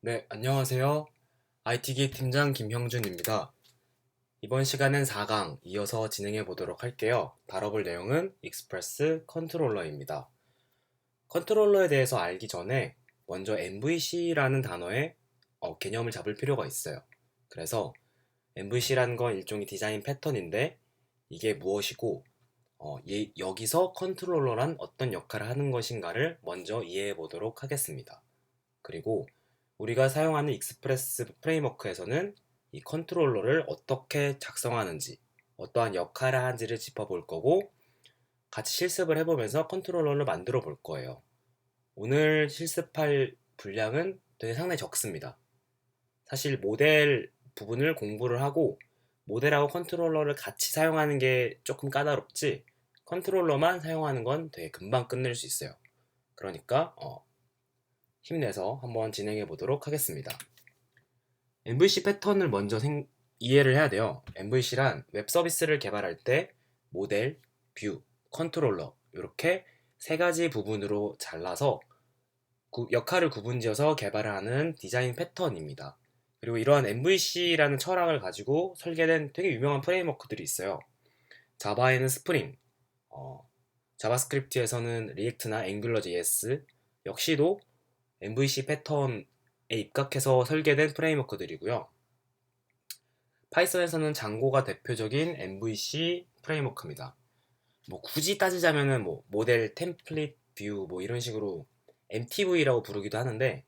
네, 안녕하세요. IT기 팀장 김형준입니다. 이번 시간은 4강 이어서 진행해 보도록 할게요. 다뤄볼 내용은 익스프레스 컨트롤러입니다. 컨트롤러에 대해서 알기 전에 먼저 MVC라는 단어의 개념을 잡을 필요가 있어요. 그래서 MVC라는 건 일종의 디자인 패턴인데 이게 무엇이고 여기서 컨트롤러란 어떤 역할을 하는 것인가를 먼저 이해해 보도록 하겠습니다. 그리고 우리가 사용하는 익스프레스 프레임워크에서는 이 컨트롤러를 어떻게 작성하는지, 어떠한 역할을 하는지를 짚어볼 거고, 같이 실습을 해보면서 컨트롤러를 만들어 볼 거예요. 오늘 실습할 분량은 되게 상당히 적습니다. 사실 모델 부분을 공부를 하고, 모델하고 컨트롤러를 같이 사용하는 게 조금 까다롭지, 컨트롤러만 사용하는 건 되게 금방 끝낼 수 있어요. 그러니까 힘내서 한번 진행해 보도록 하겠습니다. MVC 패턴을 먼저 이해를 해야 돼요. MVC란 웹 서비스를 개발할 때 모델, 뷰, 컨트롤러 이렇게 세 가지 부분으로 잘라서 역할을 구분지어서 개발을 하는 디자인 패턴입니다. 그리고 이러한 MVC라는 철학을 가지고 설계된 되게 유명한 프레임워크들이 있어요. 자바에는 스프링, 어, 자바스크립트에서는 리액트나 앵귤러 JS 역시도 MVC 패턴에 입각해서 설계된 프레임워크들이고요. 파이썬에서는 장고가 대표적인 MVC 프레임워크입니다. 뭐 굳이 따지자면은 뭐 모델 템플릿 뷰 뭐 이런 식으로 MTV라고 부르기도 하는데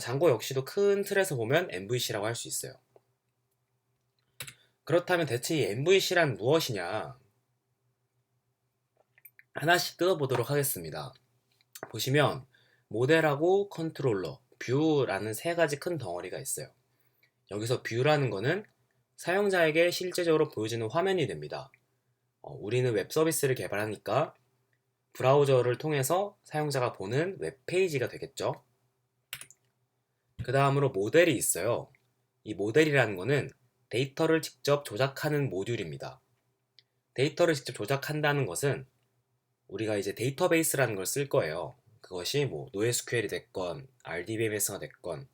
장고 역시도 큰 틀에서 보면 MVC라고 할 수 있어요. 그렇다면 대체 이 MVC란 무엇이냐? 하나씩 뜯어보도록 하겠습니다. 보시면 모델하고 컨트롤러, 뷰라는 세 가지 큰 덩어리가 있어요. 여기서 뷰라는 거는 사용자에게 실제적으로 보여지는 화면이 됩니다. 우리는 웹 서비스를 개발하니까 브라우저를 통해서 사용자가 보는 웹페이지가 되겠죠. 그 다음으로 모델이 있어요. 이 모델이라는 거는 데이터를 직접 조작하는 모듈입니다. 데이터를 직접 조작한다는 것은 우리가 이제 데이터베이스라는 걸 쓸 거예요. 그것이 뭐 NoSQL이 됐건 RDBMS가 됐건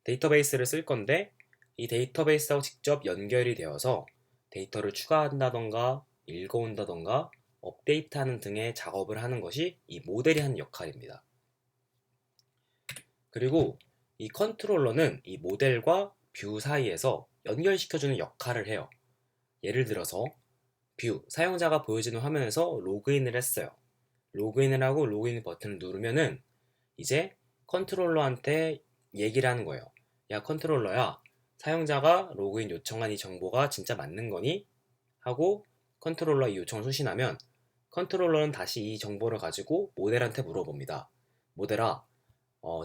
데이터베이스를 쓸 건데 이 데이터베이스하고 직접 연결이 되어서 데이터를 추가한다던가 읽어온다던가 업데이트하는 등의 작업을 하는 것이 이 모델이 하는 역할입니다. 그리고 이 컨트롤러는 이 모델과 뷰 사이에서 연결시켜주는 역할을 해요. 예를 들어서 뷰, 사용자가 보여지는 화면에서 로그인을 했어요. 로그인을 하고 로그인 버튼을 누르면은 이제 컨트롤러한테 얘기를 하는 거예요. 야, 컨트롤러야, 사용자가 로그인 요청한 이 정보가 진짜 맞는 거니? 하고 컨트롤러 이 요청을 수신하면 컨트롤러는 다시 이 정보를 가지고 모델한테 물어봅니다. 모델아,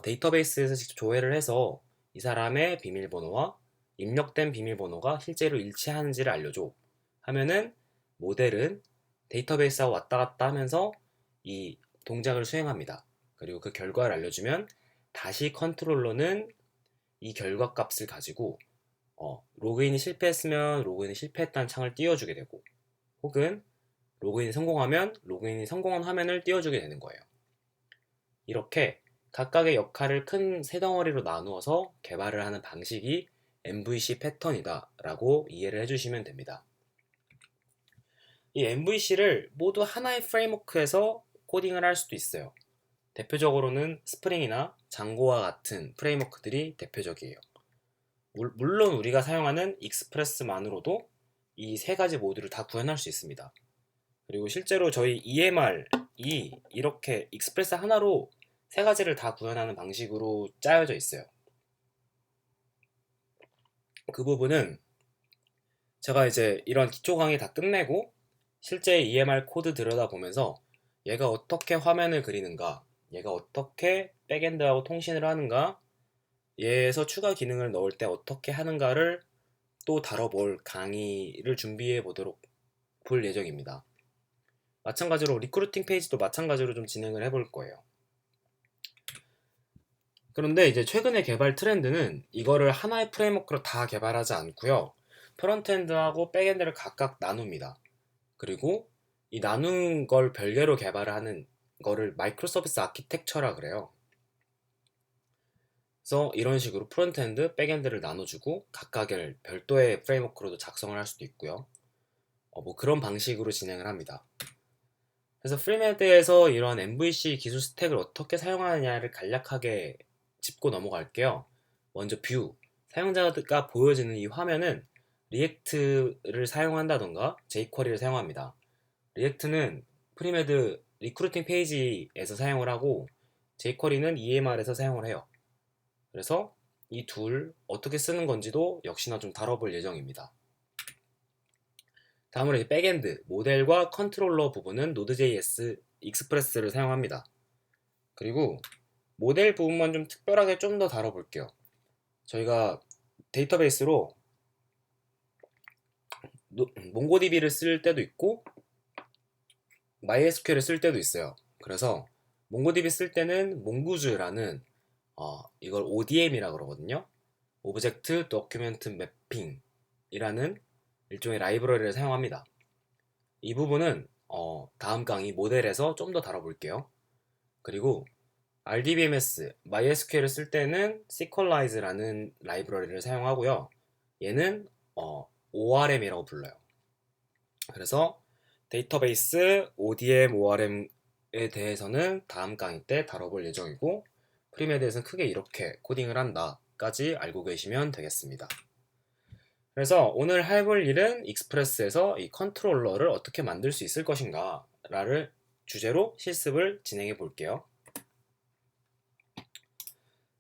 데이터베이스에서 직접 조회를 해서 이 사람의 비밀번호와 입력된 비밀번호가 실제로 일치하는지를 알려줘. 하면은 모델은 데이터베이스하고 왔다 갔다 하면서 이 동작을 수행합니다. 그리고 그 결과를 알려주면 다시 컨트롤러는 이 결과 값을 가지고 로그인이 실패했으면 로그인이 실패했다는 창을 띄워주게 되고 혹은 로그인이 성공하면 로그인이 성공한 화면을 띄워주게 되는 거예요. 이렇게 각각의 역할을 큰 세 덩어리로 나누어서 개발을 하는 방식이 MVC 패턴이다 라고 이해를 해주시면 됩니다. 이 MVC를 모두 하나의 프레임워크에서 코딩을 할 수도 있어요. 대표적으로는 스프링이나 장고와 같은 프레임워크들이 대표적이에요. 물론 우리가 사용하는 익스프레스만으로도 이 세 가지 모듈을 다 구현할 수 있습니다. 그리고 실제로 저희 EMR이 이렇게 익스프레스 하나로 세 가지를 다 구현하는 방식으로 짜여져 있어요. 그 부분은 제가 이제 이런 기초 강의 다 끝내고 실제 EMR 코드 들여다보면서 얘가 어떻게 화면을 그리는가, 얘가 어떻게 백엔드하고 통신을 하는가, 얘에서 추가 기능을 넣을 때 어떻게 하는가를 또 다뤄볼 강의를 준비해 보도록 볼 예정입니다. 마찬가지로 리크루팅 페이지도 마찬가지로 좀 진행을 해볼 거예요. 그런데 이제 최근의 개발 트렌드는 이거를 하나의 프레임워크로 다 개발하지 않고요. 프론트엔드하고 백엔드를 각각 나눕니다. 그리고 이 나눈 걸 별개로 개발을 하는 거를 마이크로 서비스 아키텍처라 그래요. 그래서 이런 식으로 프론트엔드, 백엔드를 나눠주고 각각을 별도의 프레임워크로도 작성을 할 수도 있고요. 뭐 그런 방식으로 진행을 합니다. 그래서 프리메드에서 이런 MVC 기술 스택을 어떻게 사용하느냐를 간략하게 짚고 넘어갈게요. 먼저 뷰, 사용자가 보여지는 이 화면은 리액트를 사용한다던가 jQuery를 사용합니다. 리액트는 프리메드 리크루팅 페이지에서 사용을 하고 jQuery는 EMR에서 사용을 해요. 그래서 이 둘 어떻게 쓰는 건지도 역시나 좀 다뤄볼 예정입니다. 다음으로 이제 백엔드, 모델과 컨트롤러 부분은 Node.js 익스프레스를 사용합니다. 그리고 모델 부분만 좀 특별하게 좀 더 다뤄볼게요. 저희가 데이터베이스로 몽고DB를 쓸 때도 있고 MySQL을 쓸 때도 있어요. 그래서 몽고DB 쓸 때는 몽구즈라는 이걸 ODM이라고 그러거든요. 오브젝트 도큐멘트 매핑이라는 일종의 라이브러리를 사용합니다. 이 부분은 다음 강의 모델에서 좀 더 다뤄볼게요. 그리고 RDBMS, MySQL을 쓸 때는 Sequelize라는 라이브러리를 사용하고요. 얘는 ORM이라고 불러요. 그래서 데이터베이스, ODM, ORM에 대해서는 다음 강의 때 다뤄볼 예정이고 프리메드에서는 크게 이렇게 코딩을 한다까지 알고 계시면 되겠습니다. 그래서 오늘 해볼 일은 익스프레스에서 이 컨트롤러를 어떻게 만들 수 있을 것인가 라를 주제로 실습을 진행해 볼게요.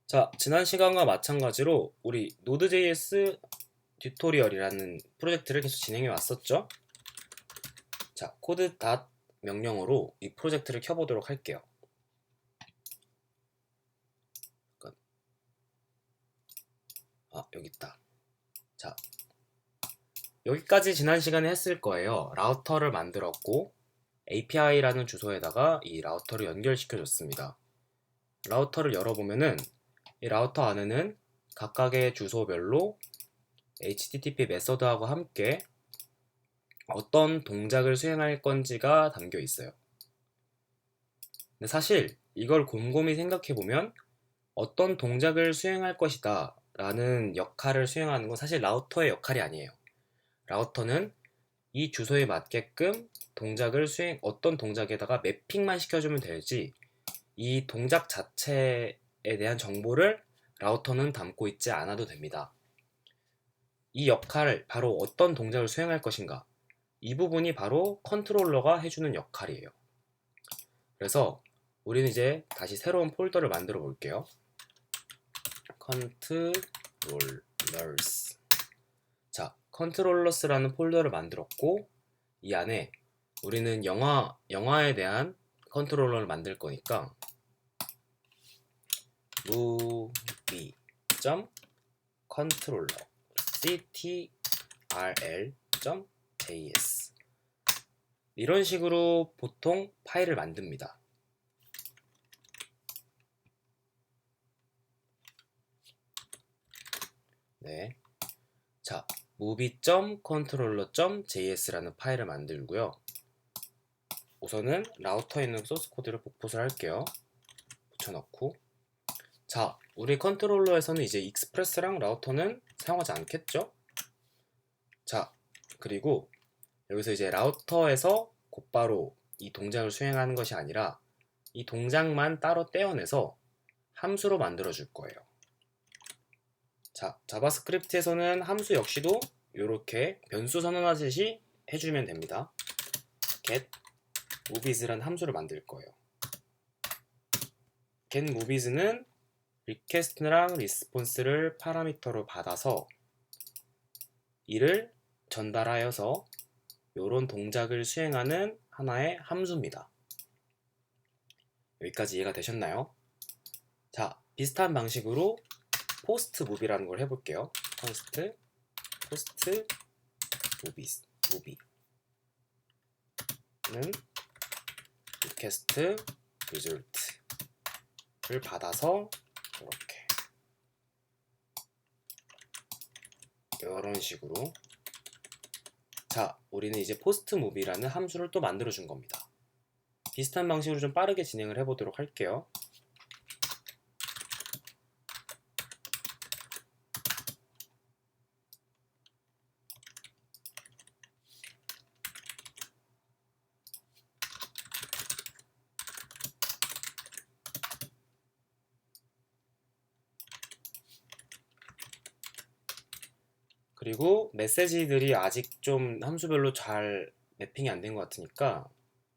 자, 지난 시간과 마찬가지로 우리 Node.js 튜토리얼이라는 프로젝트를 계속 진행해 왔었죠. 자, 코드 닷 명령어로 이 프로젝트를 켜보도록 할게요. 여기 있다. 자, 여기까지 지난 시간에 했을 거예요. 라우터를 만들었고 API라는 주소에다가 이 라우터를 연결시켜 줬습니다. 라우터를 열어보면은 이 라우터 안에는 각각의 주소별로 HTTP 메서드하고 함께 어떤 동작을 수행할 건지가 담겨 있어요. 근데 사실 이걸 곰곰이 생각해보면 어떤 동작을 수행할 것이다 라는 역할을 수행하는 건 사실 라우터의 역할이 아니에요. 라우터는 이 주소에 맞게끔 어떤 동작에다가 매핑만 시켜주면 되지 이 동작 자체에 대한 정보를 라우터는 담고 있지 않아도 됩니다. 이 역할, 바로 어떤 동작을 수행할 것인가, 이 부분이 바로 컨트롤러가 해주는 역할이에요. 그래서 우리는 이제 다시 새로운 폴더를 만들어 볼게요. controllers. 자, controllers라는 폴더를 만들었고 이 안에 우리는 영화에 대한 컨트롤러를 만들 거니까 movie.controller ctrl.js 이런 식으로 보통 파일을 만듭니다. 네. 자, movie.controller.js라는 파일을 만들고요. 우선은 라우터에 있는 소스 코드를 복붙을 할게요. 붙여넣고. 자, 우리 컨트롤러에서는 이제 익스프레스랑 라우터는 사용하지 않겠죠? 자, 그리고 여기서 이제 라우터에서 곧바로 이 동작을 수행하는 것이 아니라 이 동작만 따로 떼어내서 함수로 만들어 줄 거예요. 자, 자바스크립트에서는 함수 역시도 이렇게 변수 선언하듯이 해주면 됩니다. get movies라는 함수를 만들 거예요. get movies는 리퀘스트랑 리스폰스를 파라미터로 받아서 이를 전달하여서 이런 동작을 수행하는 하나의 함수입니다. 여기까지 이해가 되셨나요? 자, 비슷한 방식으로 포스트 무비라는 걸 해볼게요. 포스트 무비는 리퀘스트 리졸트를 받아서 이런 식으로. 자, 우리는 이제 포스트 무비라는 함수를 또 만들어 준 겁니다. 비슷한 방식으로 좀 빠르게 진행을 해보도록 할게요. 그리고 메시지들이 아직 좀 함수별로 잘 매핑이 안 된 것 같으니까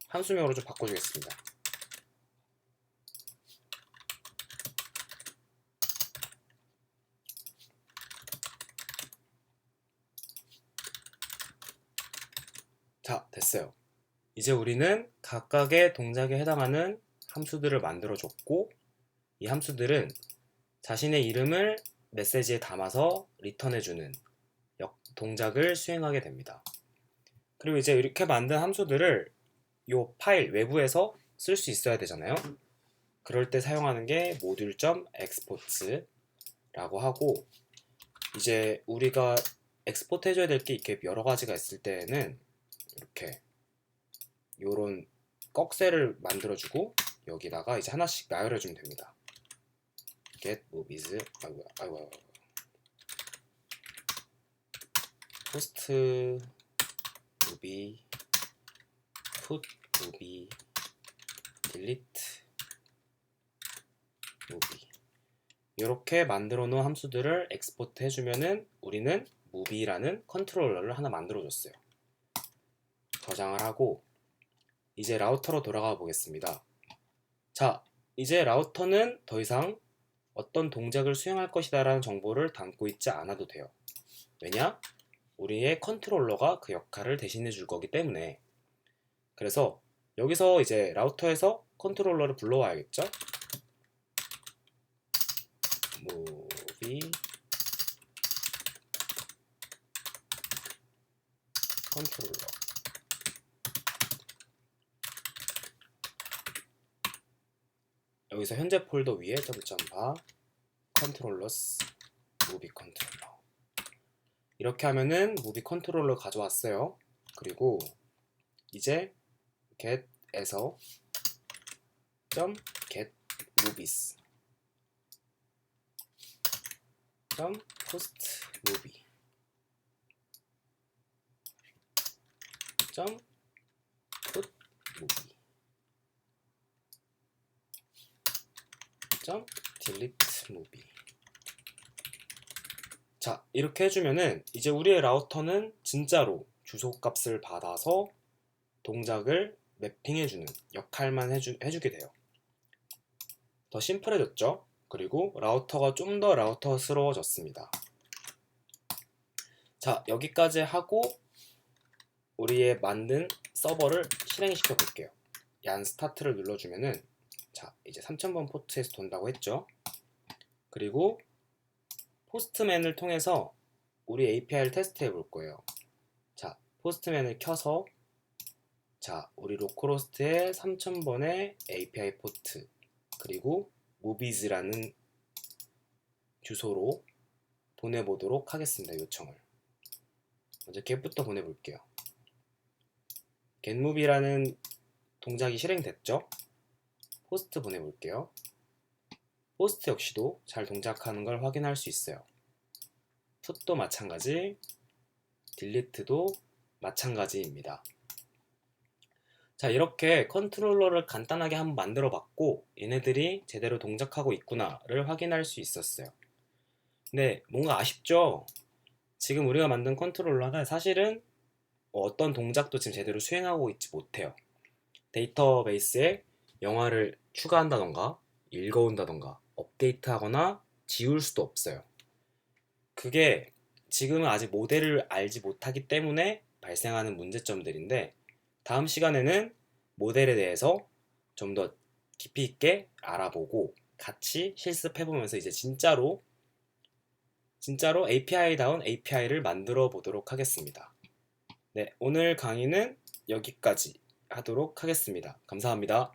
함수명으로 좀 바꿔주겠습니다. 자, 됐어요. 이제 우리는 각각의 동작에 해당하는 함수들을 만들어 줬고, 이 함수들은 자신의 이름을 메시지에 담아서 리턴해주는 동작을 수행하게 됩니다. 그리고 이제 이렇게 만든 함수들을 이 파일 외부에서 쓸 수 있어야 되잖아요. 그럴 때 사용하는 게 module.export라고 하고, 이제 우리가 엑스포트 해줘야 될 게 이렇게 여러 가지가 있을 때는 이렇게 요런 꺽쇠를 만들어주고 여기다가 이제 하나씩 나열해주면 됩니다. get movies, 아이고 post movie, put movie, delete movie. 이렇게 만들어 놓은 함수들을 엑스포트 해주면은 우리는 movie라는 컨트롤러를 하나 만들어 줬어요. 저장을 하고 이제 라우터로 돌아가 보겠습니다. 자, 이제 라우터는 더 이상 어떤 동작을 수행할 것이다 라는 정보를 담고 있지 않아도 돼요. 왜냐? 우리의 컨트롤러가 그 역할을 대신해 줄 거기 때문에. 그래서 여기서 이제 라우터에서 컨트롤러를 불러와야겠죠? movie 컨트롤러. 여기서 현재 폴더 위에 더블점바 컨트롤러스 무비 컨트롤러. 이렇게 하면은 무비 컨트롤러 가져왔어요. 그리고 이제 get에서 .get movies .post movie .put movie delete movie. 자, 이렇게 해주면은 이제 우리의 라우터는 진짜로 주소값을 받아서 동작을 매핑해주는 역할만 해주게 돼요. 더 심플해졌죠? 그리고 라우터가 좀 더 라우터스러워졌습니다. 자, 여기까지 하고 우리의 만든 서버를 실행시켜 볼게요. 얀 스타트를 눌러주면은 자, 이제 3000번 포트에서 돈다고 했죠? 그리고 포스트맨을 통해서 우리 API를 테스트해 볼 거예요. 자, 포스트맨을 켜서 자, 우리 로컬호스트의 3000번의 API 포트 그리고 movies라는 주소로 보내보도록 하겠습니다. 요청을 먼저 get부터 보내볼게요. getMovie라는 동작이 실행됐죠? 포스트 보내볼게요. 포스트 역시도 잘 동작하는 걸 확인할 수 있어요. put도 마찬가지, delete도 마찬가지입니다. 자, 이렇게 컨트롤러를 간단하게 한번 만들어 봤고 얘네들이 제대로 동작하고 있구나를 확인할 수 있었어요. 근데 뭔가 아쉽죠? 지금 우리가 만든 컨트롤러는 사실은 어떤 동작도 지금 제대로 수행하고 있지 못해요. 데이터베이스에 영화를 추가한다던가 읽어온다던가 업데이트하거나 지울 수도 없어요. 그게 지금은 아직 모델을 알지 못하기 때문에 발생하는 문제점들인데 다음 시간에는 모델에 대해서 좀 더 깊이 있게 알아보고 같이 실습해보면서 이제 진짜로 API다운 API를 만들어 보도록 하겠습니다. 네, 오늘 강의는 여기까지 하도록 하겠습니다. 감사합니다.